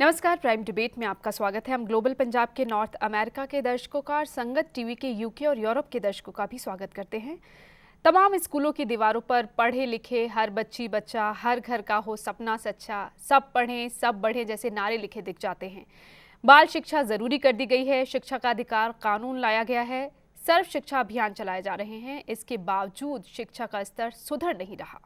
नमस्कार, prime debate में आपका स्वागत है। हम ग्लोबल पंजाब के नॉर्थ अमेरिका के दर्शकों का और संगत टीवी के यूके और यूरोप के दर्शकों का भी स्वागत करते हैं। तमाम स्कूलों की दीवारों पर पढ़े लिखे हर बच्ची बच्चा, हर घर का हो सपना सच्चा, सब पढ़ें सब बढ़ें जैसे नारे लिखे दिख जाते हैं। बाल शिक्षा जरूरी कर दी गई है, शिक्षा का अधिकार कानून लाया गया है, सर्व शिक्षा अभियान चलाए जा रहे हैं। इसके बावजूद शिक्षा का स्तर सुधर नहीं रहा।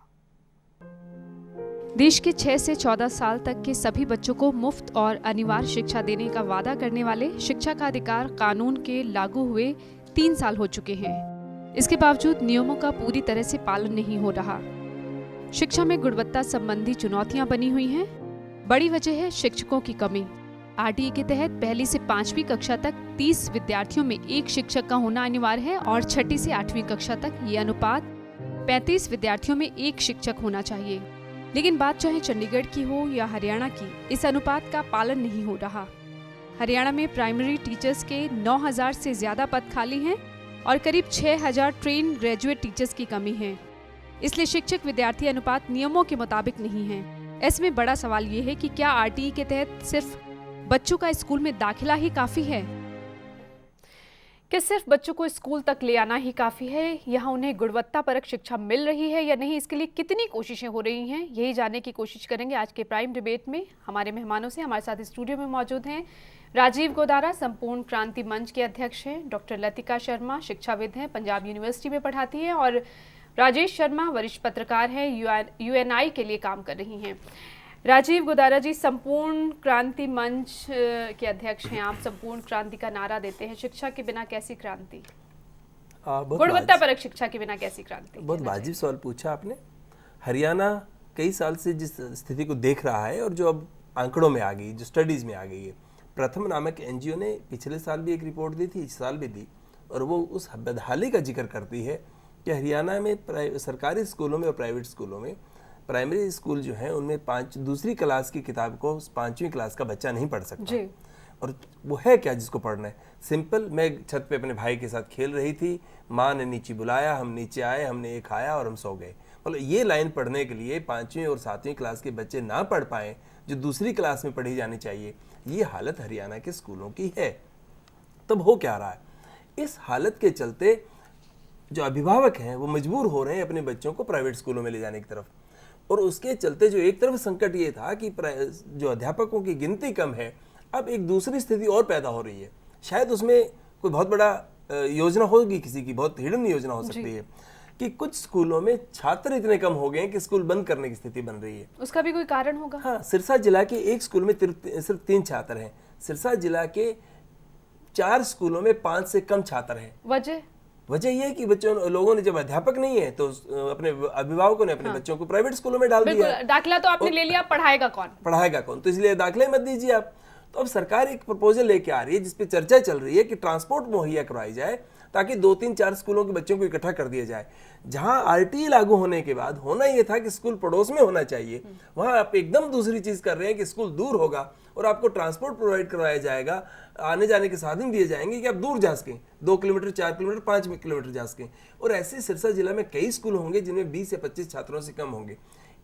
देश के 6 से 14 साल तक के सभी बच्चों को मुफ्त और अनिवार्य शिक्षा देने का वादा करने वाले शिक्षा का अधिकार कानून के लागू हुए 3 साल हो चुके हैं। इसके बावजूद नियमों का पूरी तरह से पालन नहीं हो रहा। शिक्षा में गुणवत्ता संबंधी चुनौतियां बनी हुई हैं। बड़ी वजह है शिक्षकों की कमी। आरटीई के तहत पहली से 5वीं कक्षा तक 30 विद्यार्थियों में एक शिक्षक का होना अनिवार्य है और 6ठी से 8वीं कक्षा तक ये अनुपात 35 विद्यार्थियों में एक शिक्षक होना चाहिए। लेकिन बात चाहे चंडीगढ़ की हो या हरियाणा की, इस अनुपात का पालन नहीं हो रहा। हरियाणा में प्राइमरी टीचर्स के 9,000 से ज्यादा पद खाली हैं और करीब 6,000 ट्रेन ग्रेजुएट टीचर्स की कमी है। इसलिए शिक्षक विद्यार्थी अनुपात नियमों के मुताबिक नहीं है। ऐसे में बड़ा सवाल ये है कि क्या आरटीई के तहत सिर्फ बच्चों का स्कूल में दाखिला ही काफी है? कि सिर्फ बच्चों को स्कूल तक ले आना ही काफ़ी है? यहाँ उन्हें गुणवत्तापरक शिक्षा मिल रही है या नहीं, इसके लिए कितनी कोशिशें हो रही हैं, यही जानने की कोशिश करेंगे आज के प्राइम डिबेट में हमारे मेहमानों से। हमारे साथ स्टूडियो में मौजूद हैं राजीव गोदारा, संपूर्ण क्रांति मंच के अध्यक्ष हैं, डॉक्टर लतिका शर्मा, शिक्षाविद हैं, पंजाब यूनिवर्सिटी में पढ़ाती हैं, और राजेश शर्मा, वरिष्ठ पत्रकार हैं, यूएनआई के लिए काम कर रही हैं। राजीव गोदारा जी, संपूर्ण क्रांति मंच के अध्यक्ष हैं आप। संपूर्ण क्रांति का नारा देते हैं। शिक्षा के बिना कैसी क्रांति? गुणवत्तापरक शिक्षा के बिना कैसी क्रांति? बहुत वाजिब सवाल पूछा आपने। हरियाणा कई साल से जिस स्थिति को देख रहा है और जो अब आंकड़ों में आ गई, जो स्टडीज में आ गई है, प्रथम नामक एनजीओ ने पिछले साल भी एक रिपोर्ट दी थी, इस साल भी दी, और वो उस बदहाली का जिक्र करती है कि हरियाणा में सरकारी स्कूलों में और प्राइवेट स्कूलों में प्राइमरी स्कूल जो है उनमें दूसरी क्लास की किताब को 5वीं क्लास का बच्चा नहीं पढ़ सकता। और वो है क्या जिसको पढ़ना है? सिंपल, मैं छत पे अपने भाई के साथ खेल रही थी, माँ ने नीचे बुलाया, हम नीचे आए, हमने ये खाया और हम सो गए। मतलब ये लाइन पढ़ने के लिए 5वीं और 7वीं क्लास के बच्चे ना पढ़ पाए जो दूसरी क्लास में पढ़ी जानी चाहिए, ये हालत हरियाणा के स्कूलों की है। तब हो क्या रहा है? इस हालत के चलते जो अभिभावक हैं वो मजबूर हो रहे हैं अपने बच्चों को प्राइवेट स्कूलों में ले जाने की तरफ। और उसके चलते जो एक तरफ संकट ये था कि जो अध्यापकों की गिनती कम है, अब एक दूसरी स्थिति और पैदा हो रही है। शायद उसमें कोई बहुत बड़ा योजना होगी, किसी की बहुत हिडन योजना हो सकती है कि कुछ स्कूलों में छात्र इतने कम हो गए हैं कि स्कूल बंद करने की स्थिति बन रही है। उसका भी कोई कारण होगा? हाँ, सिरसा जिला के एक स्कूल में सिर्फ 3 छात्र हैं। सिरसा जिला के 4 स्कूलों में 5 से कम छात्र हैं। वजह यह है कि लोगों ने, जब अध्यापक नहीं है तो अपने अभिभावकों ने अपने बच्चों को प्राइवेट स्कूलों में डाल दिया। दाखिला तो आपने ले लिया, पढ़ाएगा कौन? तो इसलिए दाखिले मत दीजिए आप। तो अब सरकार एक प्रपोजल लेके आ रही है जिसपे चर्चा चल रही है कि ट्रांसपोर्ट मुहैया करवाई जाए ताकि 2-3-4 स्कूलों के बच्चों को इकट्ठा कर दिया जाए। जहां आरटीई लागू होने के बाद होना यह था कि स्कूल पड़ोस में होना चाहिए, वहां आप एकदम दूसरी चीज कर रहे हैं कि स्कूल दूर होगा और आपको ट्रांसपोर्ट प्रोवाइड करवाया जाएगा, आने जाने के साधन दिए जाएंगे कि आप दूर जा सकें, 2 किलोमीटर, 4 किलोमीटर, 5 किलोमीटर जा सकें। और ऐसे सिरसा जिला में कई स्कूल होंगे जिनमें 20 से 25 छात्रों से कम होंगे।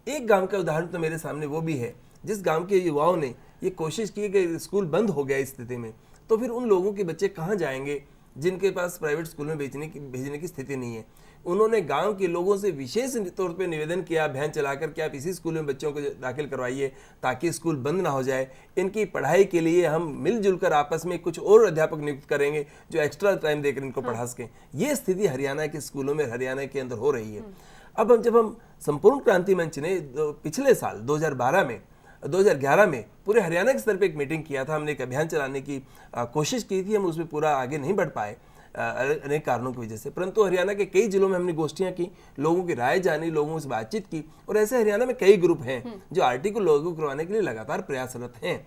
एक गांव का उदाहरण तो मेरे सामने वो भी है जिस गांव के युवाओं ने ये कोशिश की कि स्कूल बंद हो गया इस स्थिति में, तो फिर उन लोगों के बच्चे कहाँ जाएंगे जिनके पास प्राइवेट स्कूल में भेजने की स्थिति नहीं है। उन्होंने गांव के लोगों से विशेष तौर पे निवेदन किया, अभियान चलाकर कि आप इसी स्कूल में बच्चों को दाखिल करवाइए ताकि स्कूल बंद ना हो जाए। इनकी पढ़ाई के लिए हम मिलजुल कर आपस में कुछ और अध्यापक नियुक्त करेंगे जो एक्स्ट्रा टाइम देकर इनको पढ़ा सकें। ये स्थिति हरियाणा के स्कूलों में, हरियाणा के अंदर हो रही है। अब जब हम संपूर्ण क्रांति मंच ने पिछले साल 2011 में पूरे हरियाणा के स्तर पे एक मीटिंग किया था, हमने एक अभियान चलाने की कोशिश की थी। हम उसमें पूरा आगे नहीं बढ़ पाए अनेक कारणों की वजह से, परंतु हरियाणा के कई जिलों में हमने गोष्ठियां की, लोगों की राय जानी, लोगों से बातचीत की। और ऐसे हरियाणा में कई ग्रुप हैं जो आरटी को लागू करवाने के लिए लगातार प्रयासरत हैं।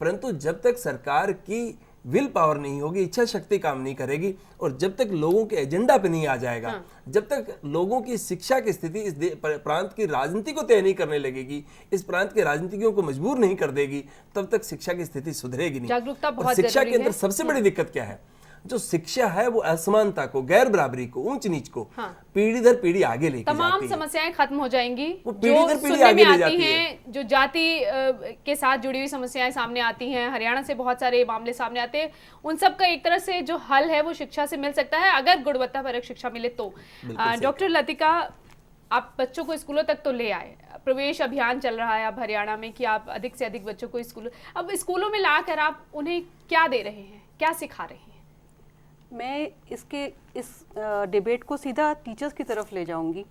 परंतु जब तक सरकार की विल पावर नहीं होगी, इच्छा शक्ति काम नहीं करेगी, और जब तक लोगों के एजेंडा पे नहीं आ जाएगा, जब तक लोगों की शिक्षा की स्थिति इस प्रांत की राजनीति को तय नहीं करने लगेगी, इस प्रांत के राजनीतिज्ञों को मजबूर नहीं कर देगी, तब तक शिक्षा की स्थिति सुधरेगी नहीं। जागरूकता बहुत शिक्षा के अंदर सबसे बड़ी दिक्कत क्या है? जो शिक्षा है वो असमानता को, गैर बराबरी को, ऊंच नीच को हाँ। पीढ़ी दर पीढ़ी आगे लेके तमाम जाती है। समस्याएं खत्म हो जाएंगी वो पीढ़ी जो दर पीढ़ी सुनने आगे में ले आती जाती हैं, जो जाति के साथ जुड़ी हुई समस्याएं सामने आती हैं। हरियाणा से बहुत सारे मामले सामने आते हैं, उन सब का एक तरह से जो हल है वो शिक्षा से मिल सकता है, अगर गुणवत्तापरक शिक्षा मिले तो। डॉक्टर लतिका, आप बच्चों को स्कूलों तक तो ले आए, प्रवेश अभियान चल रहा है अब हरियाणा में कि आप अधिक से अधिक बच्चों को अब स्कूलों में लाकर आप उन्हें क्या दे रहे हैं, क्या सिखा रहे हैं? मैं इस डिबेट को सीधा टीचर्स की तरफ ले जाऊंगी।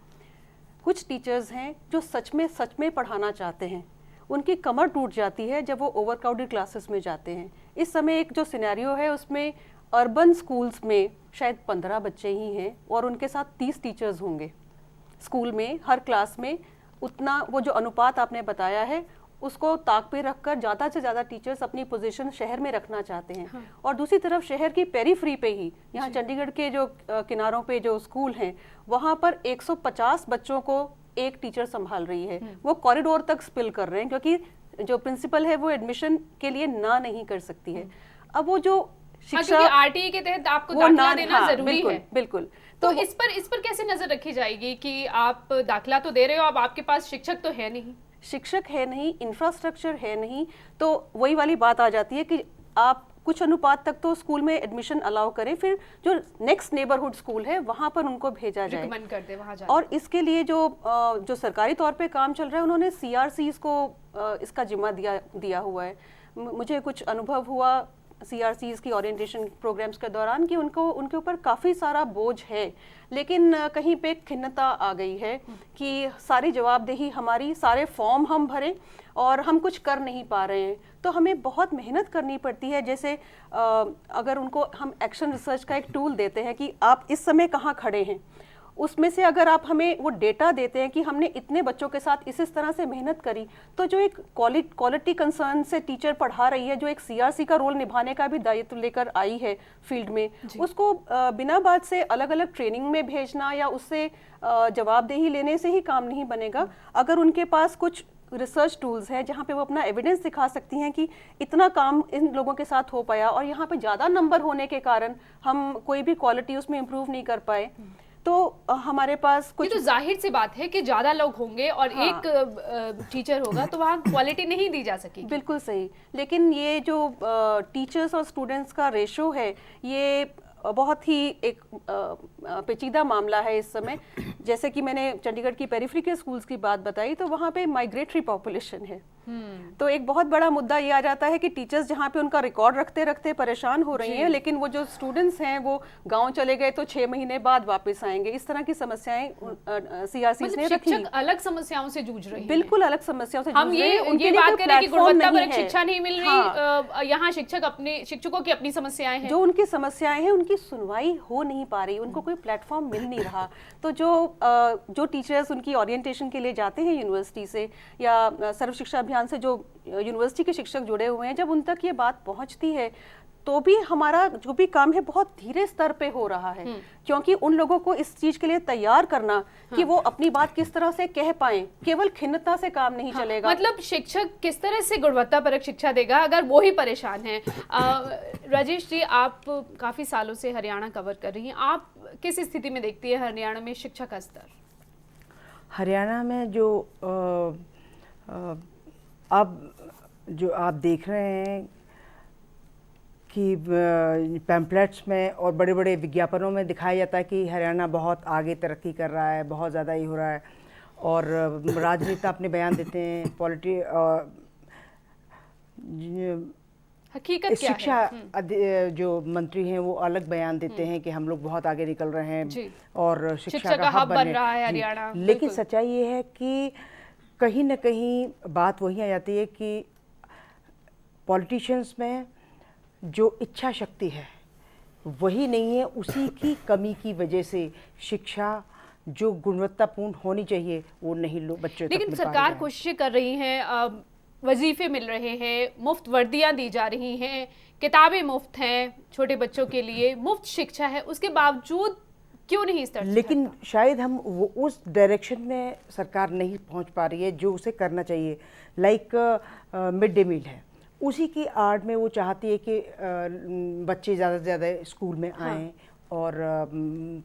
कुछ टीचर्स हैं जो सच में पढ़ाना चाहते हैं, उनकी कमर टूट जाती है जब वो ओवरक्राउडेड क्लासेस में जाते हैं। इस समय एक जो सिनेरियो है उसमें अर्बन स्कूल्स में शायद 15 बच्चे ही हैं और उनके साथ 30 टीचर्स होंगे स्कूल में, हर क्लास में। उतना वो जो अनुपात आपने बताया है उसको ताक पे रखकर ज़्यादा से ज़्यादा टीचर्स अपनी पोजीशन शहर में रखना चाहते हैं। हाँ। और दूसरी तरफ शहर की पेरीफ्री पे ही, यहाँ चंडीगढ़ के जो किनारों पे जो स्कूल हैं वहाँ पर 150 बच्चों को एक टीचर संभाल रही है। वो कॉरिडोर तक स्पिल कर रहे हैं क्योंकि जो प्रिंसिपल है वो एडमिशन के लिए ना नहीं कर सकती है। अब वो जो शिक्षा आरटीई के तहत आपको दाखिला देना जरूरी है। बिल्कुल। तो इस पर कैसे नजर रखी जाएगी कि आप दाखिला तो दे रहे हो, अब आपके पास शिक्षक तो है नहीं, शिक्षक है नहीं, इंफ्रास्ट्रक्चर है नहीं, तो वही वाली बात आ जाती है कि आप कुछ अनुपात तक तो स्कूल में एडमिशन अलाउ करें, फिर जो नेक्स्ट नेबरहुड स्कूल है वहां पर उनको भेजा जाए, रिकमेंड कर दे वहां जाए। और इसके लिए जो सरकारी तौर पे काम चल रहा है, उन्होंने CRCs को इसका जिम्मा दिया हुआ है। मुझे कुछ अनुभव हुआ CRCs की ओरिएंटेशन प्रोग्राम्स के दौरान कि उनके ऊपर काफ़ी सारा बोझ है, लेकिन कहीं पे खिन्नता आ गई है कि सारी जवाबदेही हमारी, सारे फॉर्म हम भरें और हम कुछ कर नहीं पा रहे हैं। तो हमें बहुत मेहनत करनी पड़ती है। जैसे अगर उनको हम एक्शन रिसर्च का एक टूल देते हैं कि आप इस समय कहाँ खड़े हैं, उसमें से अगर आप हमें वो डेटा देते हैं कि हमने इतने बच्चों के साथ इस तरह से मेहनत करी, तो जो एक क्वालिटी कंसर्न से टीचर पढ़ा रही है, जो एक CRC का रोल निभाने का भी दायित्व लेकर आई है फील्ड में, उसको बिना बात से अलग अलग ट्रेनिंग में भेजना या उससे जवाबदेही लेने से ही काम नहीं बनेगा। अगर उनके पास कुछ रिसर्च टूल्स हैं जहाँ पे वो अपना एविडेंस दिखा सकती हैं कि इतना काम इन लोगों के साथ हो पाया और यहाँ पे ज़्यादा नंबर होने के कारण हम कोई भी क्वालिटी उसमें इम्प्रूव नहीं कर पाए, तो हमारे पास कुछ। ये तो जाहिर सी बात है कि ज्यादा लोग होंगे और हाँ। एक टीचर होगा तो वहाँ क्वालिटी नहीं दी जा सकेगी। बिल्कुल सही, लेकिन ये जो टीचर्स और स्टूडेंट्स का रेशो है ये बहुत ही एक पेचीदा मामला है इस समय। जैसे कि मैंने चंडीगढ़ की पेरिफेरी के स्कूल्स की बात बताई, तो वहाँ पे माइग्रेटरी पॉपुलेशन है। तो एक बहुत बड़ा मुद्दा ये आ जाता है कि टीचर्स जहाँ पे उनका रिकॉर्ड रखते रखते परेशान हो रही हैं, लेकिन वो जो स्टूडेंट्स हैं वो गांव चले गए तो 6 महीने बाद वापस आएंगे। इस तरह की समस्याएं CRCs ने रखी। अलग समस्याओं से जूझ रहे हैं, बिल्कुल अलग समस्याओं से हम ये बात करें कि गुणवत्तापरक शिक्षा नहीं मिल रही, यहाँ शिक्षकों की अपनी समस्याएं हैं, जो उनकी समस्याएं हैं उनकी सुनवाई हो नहीं पा रही, उनको कोई प्लेटफॉर्म मिल नहीं रहा। तो जो टीचर्स उनकी ओरिएंटेशन के लिए जाते हैं यूनिवर्सिटी से या सर्व शिक्षा अभियान से जो यूनिवर्सिटी के शिक्षक जुड़े हुए हैं, जब उन तक ये बात पहुंचती है तो भी हमारा जो भी काम है बहुत धीरे स्तर पे हो रहा है, क्योंकि उन लोगों को इस चीज के लिए तैयार करना कि वो अपनी बात किस तरह से कह पाएं, केवल खिन्नता से काम नहीं चलेगा। मतलब शिक्षक किस तरह से गुणवत्तापरक शिक्षा देगा अगर वो ही परेशान है। राजेश जी, आप काफी सालों से हरियाणा कवर कर रही हैं, आप किस स्थिति में देखती है हरियाणा में शिक्षा का स्तर? हरियाणा में जो अब जो आप देख रहे हैं कि पैम्पलेट्स में और बड़े बड़े विज्ञापनों में दिखाया जाता है कि हरियाणा बहुत आगे तरक्की कर रहा है, बहुत ज़्यादा ही हो रहा है, और राजनेता अपने बयान देते हैं, हकीकत क्या शिक्षा है? जो मंत्री हैं वो अलग बयान देते हैं कि हम लोग बहुत आगे निकल रहे हैं और शिक्षा का हब बन रहा है हरियाणा। लेकिन सच्चाई ये है कि कहीं न कहीं बात वही आ जाती है कि पॉलिटिशियंस में जो इच्छा शक्ति है वही नहीं है, उसी की कमी की वजह से शिक्षा जो गुणवत्तापूर्ण होनी चाहिए वो नहीं लोग बच्चों तक। लेकिन सरकार कोशिशें कर रही है, वजीफे मिल रहे हैं, मुफ्त वर्दियां दी जा रही हैं, किताबें मुफ्त हैं छोटे बच्चों के लिए, मुफ्त शिक्षा है, उसके बावजूद क्यों नहीं इस तरह? लेकिन शायद हम वो उस डायरेक्शन में सरकार नहीं पहुंच पा रही है जो उसे करना चाहिए। लाइक मिड डे मील है, उसी की आड़ में वो चाहती है कि बच्चे ज़्यादा से ज़्यादा स्कूल में आएँ और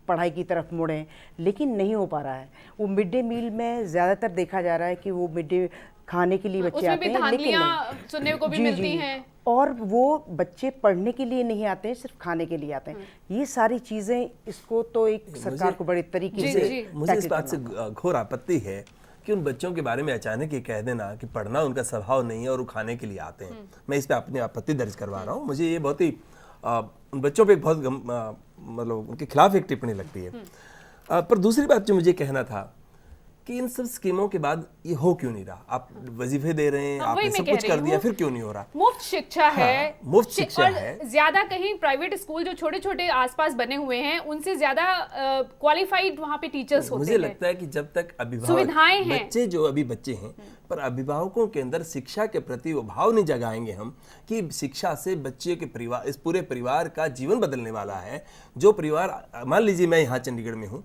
पढ़ाई की तरफ मुड़ें, लेकिन नहीं हो पा रहा है। वो मिड डे मील में ज़्यादातर देखा जा रहा है कि वो मिड डे खाने के लिए बच्चे आते हैं, लेकिन नहीं। सुनने को भी जी, मिलती जी। हैं। और वो बच्चे पढ़ने के लिए नहीं आते हैं, सिर्फ खाने के लिए आते हैं। ये सारी चीज़ें, इसको तो एक सरकार को बड़े तरीके से मुझे इस टैकल बात से करना घोर आपत्ति है कि उन बच्चों के बारे में अचानक ये कह देना कि पढ़ना उनका स्वभाव नहीं है और वो खाने के लिए आते हैं। मैं इस पे अपनी आपत्ति दर्ज करवा रहा हूँ। मुझे ये बहुत ही उन बच्चों पे बहुत मतलब उनके खिलाफ एक टिप्पणी लगती है। पर दूसरी बात जो मुझे कहना था कि इन सब स्कीमों के बाद ये हो क्यों नहीं रहा? आप वजीफे दे रहे हैं, आपने सब कुछ कर दिया, फिर क्यों नहीं हो रहा? मुफ्त शिक्षा है, मुफ्त शिक्षा और है। ज्यादा कहीं प्राइवेट स्कूल जो छोटे छोटे आसपास बने हुए हैं उनसे ज्यादा क्वालिफाइड वहाँ पे टीचर्स होते मुझे हैं। लगता है कि जब तक अभिभावक सुविधाएं हैं। बच्चे जो अभी बच्चे हैं, पर अभिभावकों के अंदर शिक्षा के प्रति वो भाव नहीं जगाएंगे हम कि शिक्षा से बच्चे के परिवार, इस पूरे परिवार का जीवन बदलने वाला है। जो परिवार, मान लीजिए मैं यहाँ चंडीगढ़ में हूँ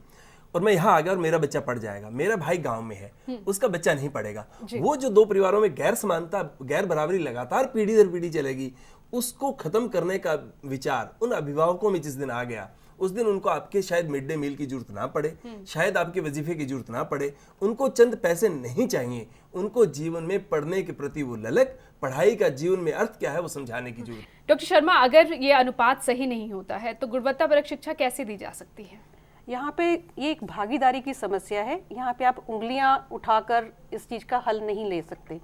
और मैं यहाँ आ गया और मेरा बच्चा पढ़ जाएगा, मेरा भाई गांव में है, उसका बच्चा नहीं पढ़ेगा, वो जो दो परिवारों में गैर समानता, गैर बराबरी लगातार पीढ़ी दर पीढ़ी चलेगी, उसको खत्म करने का विचार उन अभिभावकों में जिस दिन आ गया, उस दिन उनको आपके शायद मिड डे मील की जरूरत ना पड़े, शायद आपके वजीफे की जरूरत ना पड़े, उनको चंद पैसे नहीं चाहिए, उनको जीवन में पढ़ने के प्रति वो ललक, पढ़ाई का जीवन में अर्थ क्या है वो समझाने की जरूरत। डॉक्टर शर्मा, अगर ये अनुपात सही नहीं होता है तो गुणवत्तापरक शिक्षा कैसे दी जा सकती है? यहाँ पे ये एक भागीदारी की समस्या है। यहाँ पे आप उंगलियां उठाकर इस चीज़ का हल नहीं ले सकते।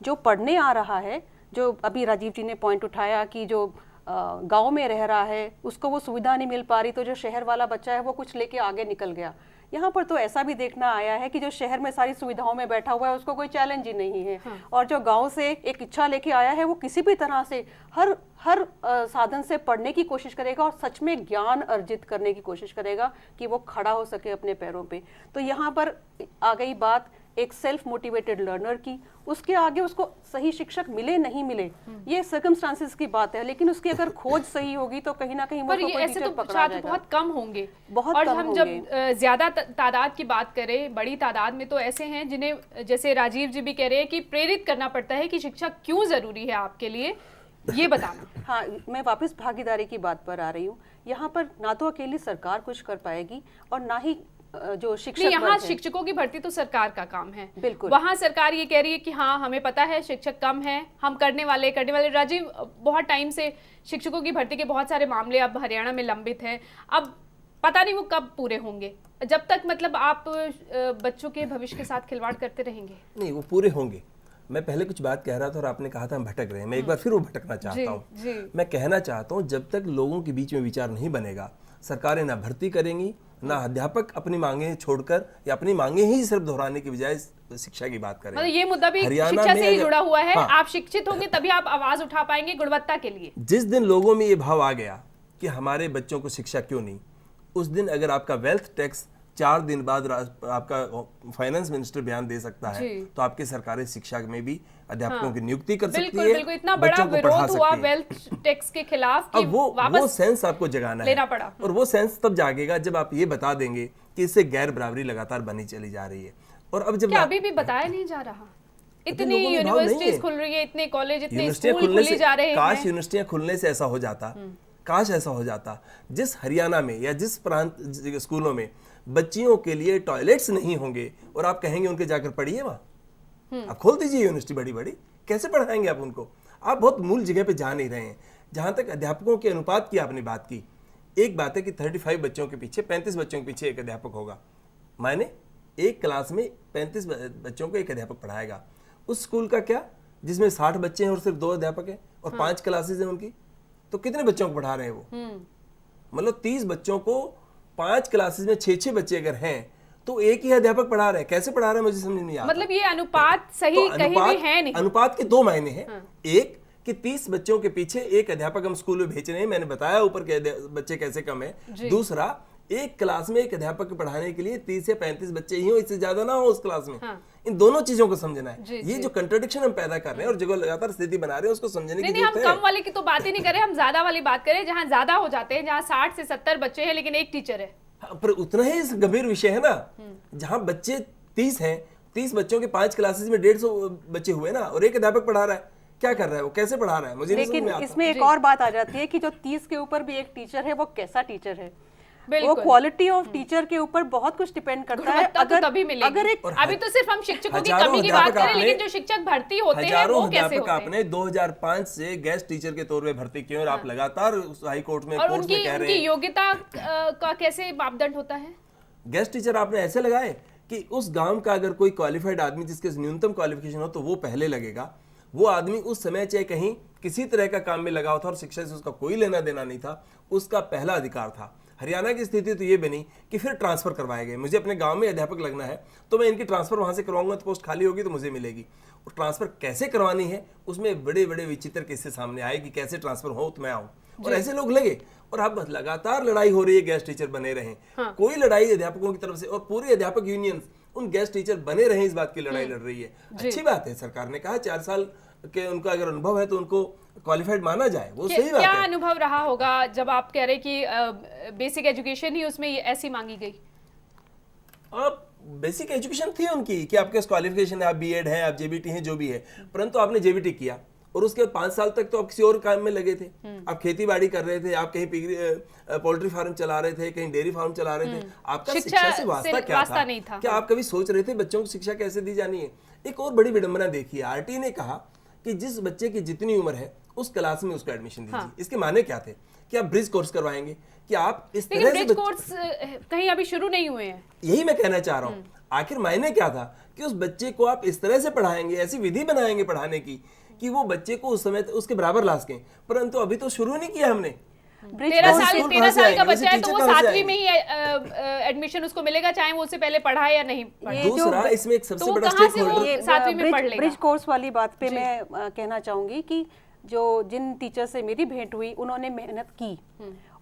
जो पढ़ने आ रहा है, जो अभी राजीव जी ने पॉइंट उठाया कि जो गांव में रह रहा है उसको वो सुविधा नहीं मिल पा रही, तो जो शहर वाला बच्चा है वो कुछ लेके आगे निकल गया। यहाँ पर तो ऐसा भी देखना आया है कि जो शहर में सारी सुविधाओं में बैठा हुआ है उसको कोई चैलेंज ही नहीं है। और जो गांव से एक इच्छा लेके आया है वो किसी भी तरह से हर साधन से पढ़ने की कोशिश करेगा और सच में ज्ञान अर्जित करने की कोशिश करेगा कि वो खड़ा हो सके अपने पैरों पे। तो यहाँ पर आ गई बात एक सेल्फ मोटिवेटेड लर्नर की। उसके आगे उसको सही शिक्षक मिले नहीं मिले ये सर्कमस्टांसेस की बात है, लेकिन उसकी अगर खोज सही होगी तो कहीं ना कहीं पर ये ऐसे तो छात्र बहुत कम होंगे। बहुत और कम हम होंगे। जब ज्यादा तादाद की बात करें, बड़ी तादाद में तो ऐसे हैं जिन्हें, जैसे राजीव जी भी कह रहे हैं कि प्रेरित करना पड़ता है कि शिक्षा क्यों जरूरी है आपके लिए, ये बताना। हाँ, मैं वापस भागीदारी की बात पर आ रही हूँ। यहाँ पर ना तो अकेली सरकार कुछ कर पाएगी और ना ही जो शिक्षक यहाँ शिक्षकों की भर्ती तो सरकार का काम है। बिल्कुल। वहाँ सरकार ये कह रही है कि हाँ हमें पता है शिक्षक कम है, हम करने वाले। राजीव, बहुत टाइम से शिक्षकों की भर्ती के बहुत सारे मामले अब हरियाणा में लंबित हैं। अब पता नहीं वो कब पूरे होंगे। जब तक मतलब आप बच्चों के भविष्य के साथ खिलवाड़ करते रहेंगे? नहीं, वो पूरे होंगे। मैं पहले कुछ बात कह रहा था और आपने कहा था हम भटक रहे हैं। मैं एक बार फिर वो भटकना चाहता हूँ। मैं कहना चाहता हूँ जब तक लोगों के बीच में विचार नहीं बनेगा, सरकारें ना भर्ती करेंगी, ना अध्यापक अपनी मांगे छोड़कर या अपनी मांगे ही सिर्फ दोहराने की बजाय शिक्षा की बात करेंगे। मतलब ये मुद्दा भी शिक्षा से ही जुड़ा हुआ है। आप शिक्षित होंगे तभी आप आवाज उठा पाएंगे गुणवत्ता के लिए। जिस दिन लोगों में ये भाव आ गया कि हमारे बच्चों को शिक्षा क्यों नहीं, उस दिन अगर आपका वेल्थ टैक्स 4 दिन बाद आपका फाइनेंस मिनिस्टर बयान दे सकता है तो आपकी सरकारें शिक्षा में भी अध्यापकों की नियुक्ति कर सकती है। बिल्कुल, इतना बड़ा विरोध हुआ वेल्थ टैक्स के खिलाफ कि वो सेंस आपको जगाना लेना है पड़ा। और वो सेंस तब जागेगा जब आप ये बता देंगे कि इससे गैर बराबरी लगातार बनी चली जा रही है। और अब जब अभी भी बताया नहीं जा रहा, इतनी यूनिवर्सिटीज खुल रही है, इतने कॉलेज, इतने स्कूल खुले जा रहे हैं। काश यूनिवर्सिटियां खुलने से ऐसा हो जाता, काश ऐसा हो जाता। जिस हरियाणा में या जिस प्रांत स्कूलों में बच्चियों के लिए टॉयलेट्स नहीं होंगे और आप कहेंगे उनके जाकर पढ़िए वहां, आप खोल दीजिए यूनिवर्सिटी बड़ी बड़ी, कैसे पढ़ाएंगे आप उनको? आप बहुत मूल जगह पे जा नहीं रहे हैं। जहां तक अध्यापकों के अनुपात की आपने बात की, एक बात है कि 35 बच्चों के पीछे 35 बच्चों के पीछे एक अध्यापक होगा। माने एक क्लास में 35 बच्चों को एक अध्यापक पढ़ाएगा। उस स्कूल का क्या जिसमें 60 बच्चे हैं और सिर्फ 2 अध्यापक हैं और 5 क्लासेज हैं उनकी, तो कितने बच्चों को पढ़ा रहे हैं वो? मतलब 30 बच्चों को 5 क्लासेस में 6-6 बच्चे अगर हैं तो एक ही अध्यापक पढ़ा रहे हैं। कैसे पढ़ा रहे हैं मुझे समझ नहीं आता। मतलब ये अनुपात सही तो कहीं भी है नहीं। अनुपात के 2 मायने हैं। एक कि 30 बच्चों के पीछे एक अध्यापक हम स्कूल में भेज रहे हैं, मैंने बताया ऊपर के बच्चे कैसे कम है। दूसरा, एक क्लास में एक अध्यापक पढ़ाने के लिए 30 से 35 बच्चे ही हो, इससे ज्यादा ना हो उस क्लास में। इन दोनों चीजों को समझना है। ये जो कंट्राडिक्शन हम पैदा कर रहे हैं और जो लगातार स्थिति बना रहे हैं उसको समझने की जरूरत है। हम कम वाले की तो बात ही नहीं कर रहे, हम ज्यादा वाली बात करें, जहाँ ज्यादा हो जाते हैं, जहाँ 60 से 70 बच्चे हैं लेकिन एक टीचर है। पर उतना ही गंभीर विषय है ना, जहां बच्चे 30 हैं, 30 बच्चों के 5 क्लासेस में 150 बच्चे हुए ना और एक अध्यापक पढ़ा रहा है, क्या कर रहा है वो, कैसे पढ़ा रहा है, मुझे नहीं समझ लेकिन में आता। इसमें एक और बात आ जाती है कि जो 30 के ऊपर भी एक टीचर है, वो कैसा टीचर है। वो बिल्कुल। क्वालिटी ऑफ टीचर के ऊपर बहुत कुछ डिपेंड करता है। गुणवत्ता तो तभी मिलेगी। अगर एक अभी तो सिर्फ हम शिक्षकों की हजारों कमी की बात अध्यापक करें, आपने- लेकिन जो शिक्षक भर्ती होते हैं हजारों वो कैसे अध्यापक होते हैं? आपने 2005 से गेस्ट टीचर के तौर पे भर्ती किए और आप लगातार हाई कोर्ट में और कोर्ट में उनकी कह रहे उनकी हैं योग्यता का कैसे मापदंड होता है? गेस्ट टीचर आपने ऐसे लगाए कि उस गांव का अगर कोई क्वालिफाइड आदमी जिसके न्यूनतम क्वालिफिकेशन हो तो वो पहले लगेगा। वो आदमी उस समय चाहे कहीं किसी तरह का काम में लगा हुआ था और शिक्षा से उसका कोई लेना देना नहीं था, उसका पहला अधिकार था। हरियाणा की स्थिति तो ये बनी कि फिर ट्रांसफर करवाए गए। मुझे अपने गांव में अध्यापक लगना है तो मैं इनकी ट्रांसफर वहां से करवाऊंगा, तो पोस्ट खाली होगी तो मुझे मिलेगी। और ट्रांसफर कैसे करवानी है उसमें बड़े बड़े विचित्र किस्से सामने आए कि कैसे ट्रांसफर हो तो मैं आऊं, और ऐसे लोग लगे और अब लगातार लड़ाई हो रही है, गेस्ट टीचर बने रहे। कोई लड़ाई अध्यापकों की तरफ से, और पूरी अध्यापक यूनियन उन गेस्ट टीचर बने रहे इस बात की लड़ाई लड़ रही है। अच्छी बात है, सरकार ने कहा 4 साल के उनका अगर अनुभव है तो उनको क्वालिफाइड माना जाए, वो सही बात क्या है। अनुभव रहा होगा जब आप कह रहे कि बेसिक एजुकेशन ही उसमें ऐसी मांगी गई? आप बेसिक एजुकेशन थी उनकी कि आपके क्वालिफिकेशन है, आप बीएड है, आप जेबीटी हैं, जो भी है, परंतु आपने जेबीटी किया और उसके बाद 5 साल तक तो आप किसी और काम में लगे थे। आप खेती बाड़ी कर रहे थे, आप कहीं पोल्ट्री फार्म चला रहे थे, कहीं डेयरी फार्म चला रहे थे। आपका शिक्षा से वास्ता क्या था? नहीं था। क्या आप कभी सोच रहे थे बच्चों को शिक्षा कैसे दी जानी है? एक और बड़ी विडंबना देखिए, आरटी ने कहा कि जिस बच्चे की जितनी उम्र है उस क्लास में उसका एडमिशन दीजिए। इसके माने क्या थे? कि आप ब्रिज कोर्स करवाएंगे, कि आप इस तरह से ब्रिज कोर्स कहीं अभी शुरू नहीं हुए हैं। यही मैं कहना चाह रहा हूँ। आखिर मायने क्या था कि उस बच्चे को आप इस तरह से पढ़ाएंगे, ऐसी विधि बनाएंगे पढ़ाने की कि वो बच्चे को उस समय उसके बराबर ला सकें, परंतु अभी तो शुरू नहीं किया हमने। 13 साल का बच्चा है तो वो 7वीं में ही ही एडमिशन उसको मिलेगा, चाहे वो उससे पहले पढ़ा या नहीं पढ़ा। दूसरा इसमें एक सबसे तो बड़ा कहाँ से स्टेक वो होल्डर 7वीं में पढ़ लेगा? ब्रिज कोर्स वाली बात पे मैं कहना चाहूंगी कि जिन टीचर से मेरी भेंट हुई उन्होंने मेहनत की।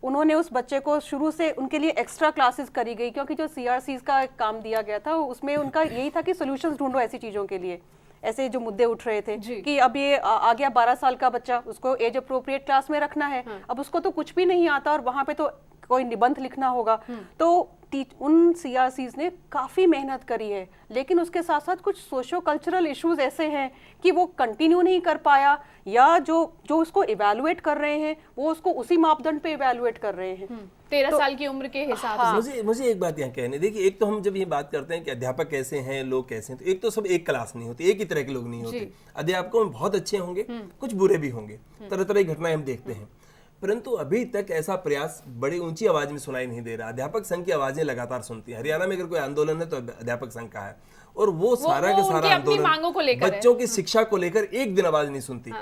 उन्होंने उस बच्चे को शुरू से उनके लिए एक्स्ट्रा क्लासेस करी गई, क्योंकि जो सीआरसीज का काम दिया गया था उसमें उनका यही था कि सॉल्यूशंस ढूंढो ऐसी चीजों के लिए। ऐसे जो मुद्दे उठ रहे थे कि अब ये आ गया 12 साल का बच्चा, उसको एज अप्रोप्रिएट क्लास में रखना है। अब उसको तो कुछ भी नहीं आता और वहां पे तो कोई निबंध लिखना होगा। तो उन सीआरसीज ने काफी मेहनत करी है, लेकिन उसके साथ साथ कुछ सोशो कल्चरल इश्यूज ऐसे हैं कि वो कंटिन्यू नहीं कर पाया, या जो उसको इवैल्यूएट कर रहे हैं वो उसको उसी मापदंड पे इवैल्यूएट कर रहे हैं। 13 साल की उम्र के हिसाब से। मुझे एक बात यहाँ कहने देखिए, एक तो हम जब ये बात करते हैं कि अध्यापक कैसे हैं, लोग कैसे हैं, तो एक तो सब एक क्लास नहीं होती, एक ही तरह के लोग नहीं होते। अध्यापकों में बहुत अच्छे होंगे, कुछ बुरे भी होंगे, तरह तरह की घटनाएं हम देखते हैं, परंतु अभी तक ऐसा प्रयास बड़ी ऊंची आवाज में सुनाई नहीं दे रहा। अध्यापक संघ की आवाजें लगातार सुनती है। हरियाणा में अगर कोई आंदोलन है तो अध्यापक संघ का है, और वो सारा का सारा आंदोलन बच्चों की शिक्षा को लेकर एक दिन आवाज नहीं सुनती।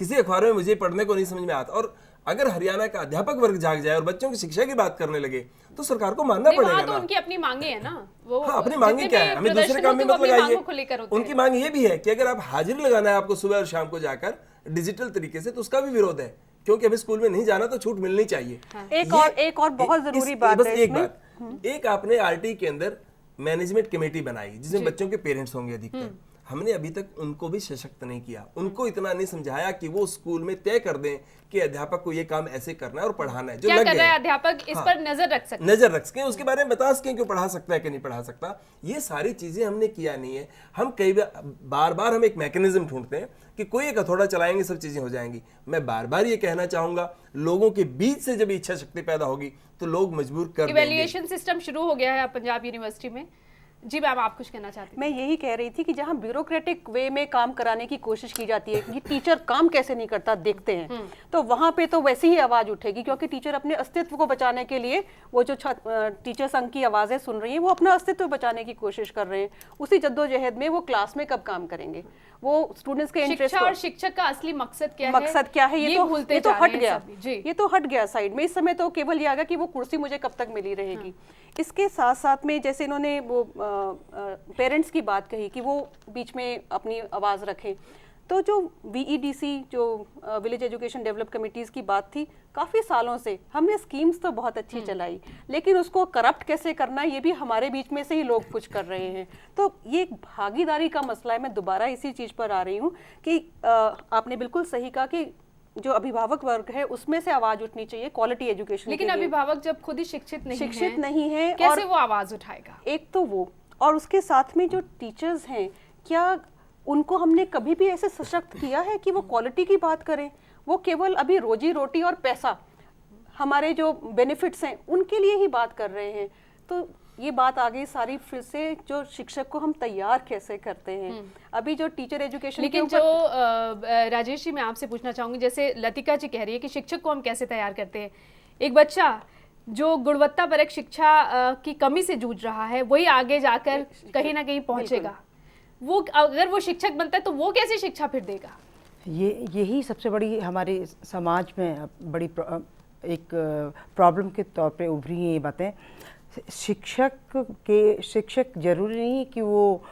किसी अखबारों में मुझे पढ़ने को नहीं समझ में आता। और अगर हरियाणा का अध्यापक वर्ग जाग जाए और बच्चों की शिक्षा की बात करने लगे तो सरकार को मानना पड़ेगा तो ना। उनकी अपनी मांगे है ना, वो हाँ, अपनी मांगे क्या है, हमें दूसरे काम में मत लगाइए। उनकी मांग ये भी है कि अगर आप हाजिरी लगाना है आपको सुबह और शाम को जाकर डिजिटल तरीके से, तो उसका भी विरोध है, क्योंकि अभी स्कूल में नहीं जाना तो छूट मिलनी चाहिए। एक और बहुत जरूरी बात है इसमें। एक आपने आरटी के अंदर मैनेजमेंट कमेटी बनाई जिसमें बच्चों के पेरेंट्स होंगे अधिकतर। हमने अभी तक उनको भी सशक्त नहीं किया, उनको इतना नहीं समझाया कि वो स्कूल में तय कर दें कि अध्यापक को ये काम ऐसे करना है और पढ़ाना है। जो क्या लग कर रहा है गए अध्यापक, इस पर नजर रख सकते, नजर रख सकें, उसके बारे में बता सकें कि पढ़ा सकता है कि नहीं पढ़ा सकता। ये सारी चीजें हमने किया नहीं है। हम कई बार हम एक मैकेनिज्म ढूंढते हैं कि कोई एक हथौड़ा चलाएंगे सब चीजें हो जाएंगी। मैं बार बार ये कहना चाहूंगा, लोगों के बीच से जब इच्छा शक्ति पैदा होगी तो लोग मजबूर कर देंगे। इवैल्यूएशन सिस्टम शुरू हो गया है पंजाब यूनिवर्सिटी में। जी मैम, आप कुछ कहना चाहती हैं? मैं यही कह रही थी कि जहां ब्यूरोक्रेटिक वे में काम कराने की कोशिश की जाती है कि टीचर काम कैसे नहीं करता देखते हैं, तो वहां पे तो वैसी ही आवाज उठेगी, क्योंकि टीचर अपने अस्तित्व को बचाने के लिए वो जो टीचर संघ की आवाजें सुन रही हैं वो अपना अस्तित्व बचाने की कोशिश कर रहे हैं। उसी जद्दोजहद में वो क्लास में कब काम करेंगे, वो स्टूडेंट्स के इंटरेस्ट और शिक्षक का असली मकसद क्या है, ये तो हट गया। जी, ये तो हट गया साइड में। इस समय तो केवल ये आ गया कि वो कुर्सी मुझे कब तक मिली रहेगी। इसके साथ साथ में जैसे इन्होंने वो पेरेंट्स की बात कही कि वो बीच में अपनी आवाज रखें, तो जो VEDC जो विलेज एजुकेशन डेवलप कमिटीज की बात थी, काफी सालों से हमने स्कीम्स तो बहुत अच्छी चलाई, लेकिन उसको करप्ट कैसे करना है ये भी हमारे बीच में से ही लोग कुछ कर रहे हैं। तो ये एक भागीदारी का मसला है। मैं दोबारा इसी चीज पर आ रही हूँ कि आपने बिल्कुल सही कहा कि जो अभिभावक वर्ग है उसमें से आवाज उठनी चाहिए क्वालिटी एजुकेशन। लेकिन अभिभावक जब खुद ही शिक्षित नहीं है कैसे वो आवाज उठाएगा? एक तो वो, और उसके साथ में जो टीचर्स हैं, क्या उनको हमने कभी भी ऐसे सशक्त किया है कि वो क्वालिटी की बात करें? वो केवल अभी रोजी रोटी और पैसा, हमारे जो बेनिफिट्स हैं उनके लिए ही बात कर रहे हैं। तो ये बात आ गई सारी फिर से जो शिक्षक को हम तैयार कैसे करते हैं। अभी जो टीचर एजुकेशन, लेकिन जो राजेश जी मैं आपसे पूछना चाहूंगी, जैसे लतिका जी कह रही है कि शिक्षक को हम कैसे तैयार करते हैं, एक बच्चा जो गुणवत्तापरक शिक्षा की कमी से जूझ रहा है वही आगे जाकर कहीं ना कहीं पहुंचेगा, वो अगर वो शिक्षक बनता है तो वो कैसी शिक्षा फिर देगा? यही सबसे बड़ी हमारे समाज में बड़ी एक प्रॉब्लम के तौर पे उभरी हैं ये बातें। शिक्षक जरूरी नहीं कि वो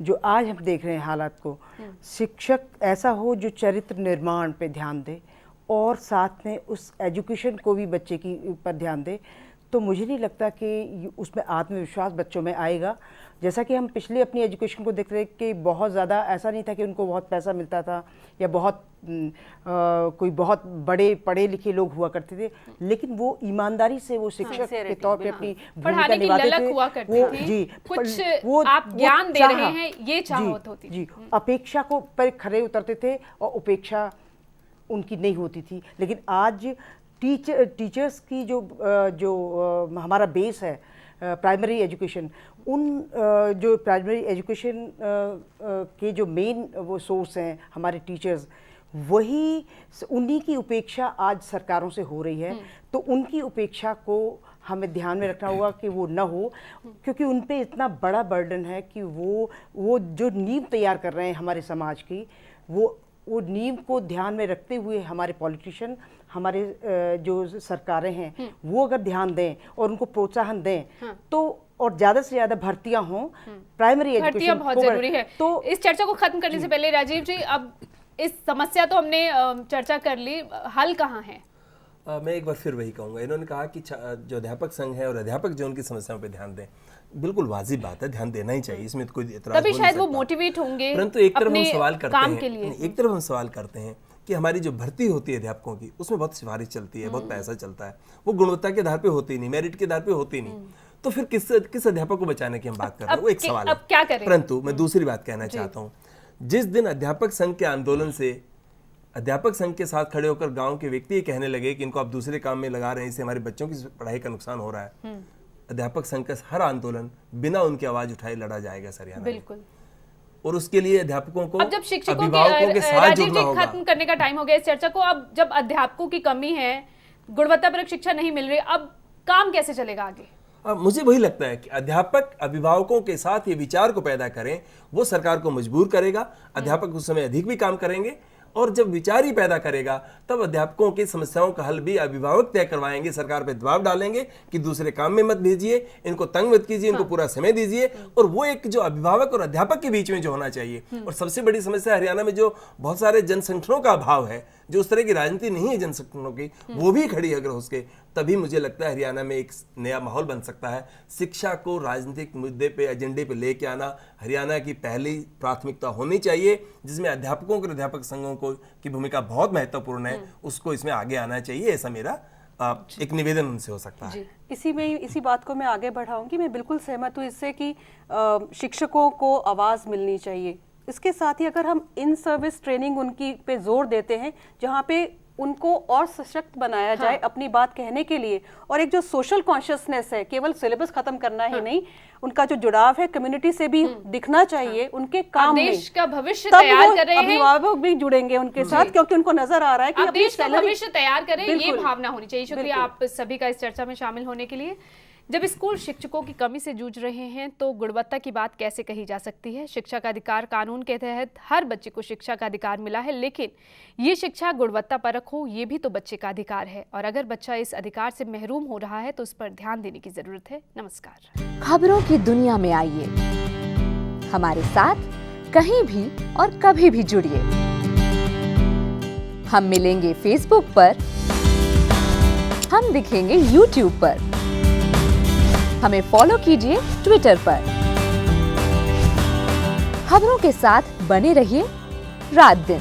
जो आज हम देख रहे हैं हालात को, शिक्षक ऐसा हो जो चरित्र निर्माण पे ध्यान दे और साथ में उस एजुकेशन को भी बच्चे की ऊपर ध्यान दे। तो मुझे नहीं लगता कि उसमें आत्मविश्वास बच्चों में आएगा। जैसा कि हम पिछले अपनी एजुकेशन को देख रहे कि बहुत ज़्यादा ऐसा नहीं था कि उनको बहुत पैसा मिलता था या बहुत कोई बहुत बड़े पढ़े लिखे लोग हुआ करते थे, लेकिन वो ईमानदारी से वो शिक्षक के तौर पे अपनी भूमिका निभाते थे। हुआ करती वो थी। जी कुछ वो आप ज्ञान दे रहे चाह, हैं ये चाहत होती जी, अपेक्षा को पर खरे उतरते थे और उपेक्षा उनकी नहीं होती थी। लेकिन आज टीचर्स की जो हमारा बेस है प्राइमरी एजुकेशन, उन जो प्राइमरी एजुकेशन के जो मेन वो सोर्स हैं हमारे टीचर्स, वही उन्हीं की उपेक्षा आज सरकारों से हो रही है। तो उनकी उपेक्षा को हमें ध्यान में रखना होगा कि वो ना हो, क्योंकि उन पे इतना बड़ा बर्डन है कि वो जो नींव तैयार कर रहे हैं हमारे समाज की, वो नींव को ध्यान में रखते हुए हमारे पॉलिटिशियन, हमारे जो सरकारें हैं वो अगर ध्यान दें और उनको प्रोत्साहन दें तो और ज़्यादा से ज़्यादा भर्तियां हों प्राइमरी एजुकेशन बहुत जरूरी है। तो इस चर्चा को खत्म करने से पहले राजीव जी, अब इस समस्या तो हमने चर्चा कर ली, हल कहाँ है? मैं एक बार फिर वही कहूँगा, इन्होंने कहा कि जो अध्यापक संघ है और अध्यापक जो उनकी समस्याओं पे ध्यान दें, बिल्कुल वाजिब बात है, ध्यान देना ही चाहिए, इसमें तो कोई एतराज तभी हो नहीं शायद वो सकता। मोटिवेट होंगे परंतु एक तरफ हम अपने सवाल करते काम हैं, के लिए। एक तरफ हम सवाल करते हैं कि हमारी जो भर्ती होती है अध्यापकों की, उसमें बहुत सिफारिश चलती है, बहुत पैसा चलता है, वो गुणवत्ता के आधार पे होती नहीं, मेरिट के आधार पे होती नहीं। तो फिर किस अध्यापक को बचाने की हम बात कर रहे हैं, वो एक सवाल है। अब क्या करें? परंतु मैं दूसरी बात कहना चाहता हूँ, जिस दिन अध्यापक संघ के आंदोलन से अध्यापक संघ के साथ खड़े होकर गांव के व्यक्ति ये कहने लगे कि इनको आप दूसरे काम में लगा रहे हैं, इससे हमारे बच्चों की पढ़ाई का नुकसान हो रहा है, अध्यापक संघ का हर आंदोलन बिना उनकी आवाज उठाए लड़ा जाएगा सर, हरियाणा में। बिल्कुल। और उसके लिए अध्यापकों को, अब जब शिक्षकों अभिभावकों के साथ जुड़ना होगा। खत्म करने का टाइम हो गया इस चर्चा को। अब जब अध्यापकों की कमी है, गुणवत्तापरक शिक्षा नहीं मिल रही, अब काम कैसे चलेगा आगे? मुझे वही लगता है कि अध्यापक अभिभावकों के साथ ये विचार को पैदा करें, वो सरकार को मजबूर करेगा, अध्यापक उस समय अधिक भी काम करेंगे, और जब विचार ही पैदा करेगा तब अध्यापकों की समस्याओं का हल भी अभिभावक तय करवाएंगे, सरकार पे दबाव डालेंगे कि दूसरे काम में मत भेजिए, इनको तंग मत कीजिए, इनको पूरा समय दीजिए। और वो एक जो अभिभावक और अध्यापक के बीच में जो होना चाहिए। और सबसे बड़ी समस्या हरियाणा में जो बहुत सारे जनसंगठनों का अभाव है, जो उस तरह की राजनीति नहीं है जनसंगठनों की, वो भी खड़ी अगर हो सके, तभी मुझे लगता है हरियाणा में एक नया माहौल बन सकता है। शिक्षा को राजनीतिक मुद्दे पे, एजेंडे पे लेके आना हरियाणा की पहली प्राथमिकता होनी चाहिए, जिसमें अध्यापकों और अध्यापक संघों को की भूमिका बहुत महत्वपूर्ण है, उसको इसमें आगे आना चाहिए। ऐसा मेरा एक निवेदन उनसे हो सकता है। इसी बात को मैं आगे बढ़ाऊंगी। मैं बिल्कुल सहमत हूँ इससे कि शिक्षकों को आवाज़ मिलनी चाहिए। इसके साथ ही अगर हम इन सर्विस ट्रेनिंग उनकी पे जोर देते हैं, जहाँ पे उनको और सशक्त बनाया जाए अपनी बात कहने के लिए, और एक जो सोशल कॉन्शियसनेस है, केवल सिलेबस खत्म करना ही नहीं, उनका जो जुड़ाव है कम्युनिटी से भी दिखना चाहिए उनके काम में। देश का भविष्य तैयार कर रहे हैं, अभिभावक भी जुड़ेंगे उनके साथ, क्योंकि उनको नजर आ रहा है कि अब देश का भविष्य तैयार करें, ये भावना होनी चाहिए। शुक्रिया आप सभी का इस चर्चा में शामिल होने के लिए। जब स्कूल शिक्षकों की कमी से जूझ रहे हैं तो गुणवत्ता की बात कैसे कही जा सकती है? शिक्षा का अधिकार कानून के तहत हर बच्चे को शिक्षा का अधिकार मिला है, लेकिन ये शिक्षा गुणवत्ता परक हो, ये भी तो बच्चे का अधिकार है। और अगर बच्चा इस अधिकार से महरूम हो रहा है तो उस पर ध्यान देने की जरूरत है। नमस्कार। खबरों की दुनिया में आइए, हमारे साथ कहीं भी और कभी भी जुड़िए। हम मिलेंगे फेसबुक पर, हम दिखेंगे यूट्यूब पर, हमें फॉलो कीजिए ट्विटर पर। खबरों के साथ बने रहिए रात दिन।